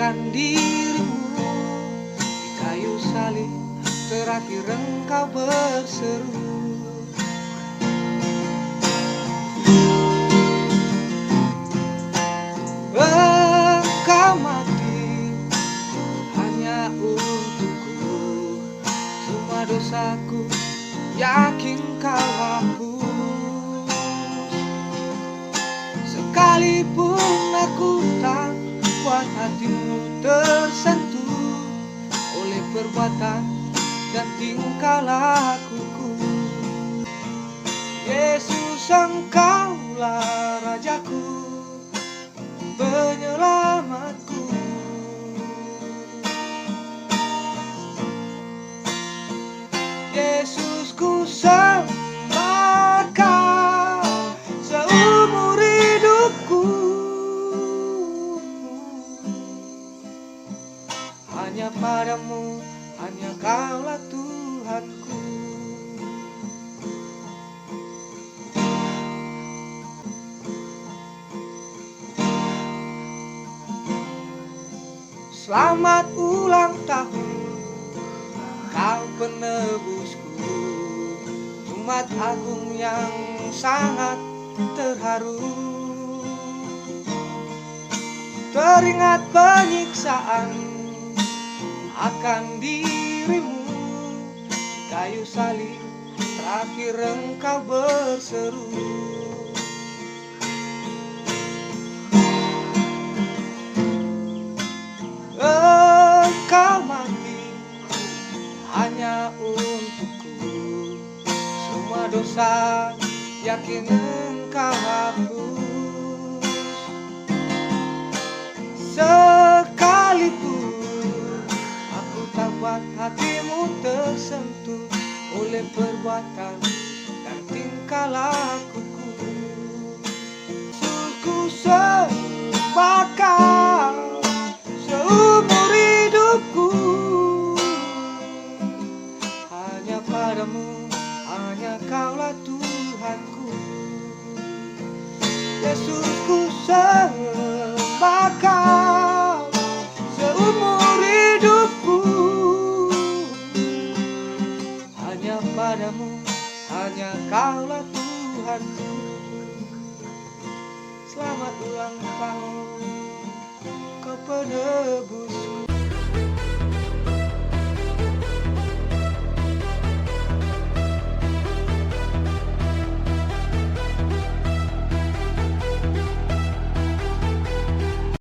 akan dirimu. Di kayu salib terakhir engkau berseru. Engkau mati hanya untukku, semua dosaku yakin kau hapus. Sekalipun aku tak buat hatimu tersentuh oleh perbuatan dan tingkah lakuku. Yesus, engkaulah Rajaku, penyelamatku. Yesus, ku sembah Kau seumur hidupku. Hanya padamu, hanya Kaulah Tuhanku. Selamat ulang tahun, Kau penebusku, umat agung yang sangat terharu. Teringat penyiksaan akan dirimu, di kayu salib terakhir engkau berseru. Engkau mati hanya untukku, semua dosa yakin engkau hapus. Sekalipun aku tak buat hatimu tersentuh oleh perbuatan dan tingkah lakuku. Ku sembah Kau seumur hidupku. Hanya padamu, hanya Kaulah Tuhanku. Yesus, ku sembah Kau seumur hidupku. Hanya padamu, hanya Kaulah Tuhanku. Selamat ulang tahun, Kau penebusku.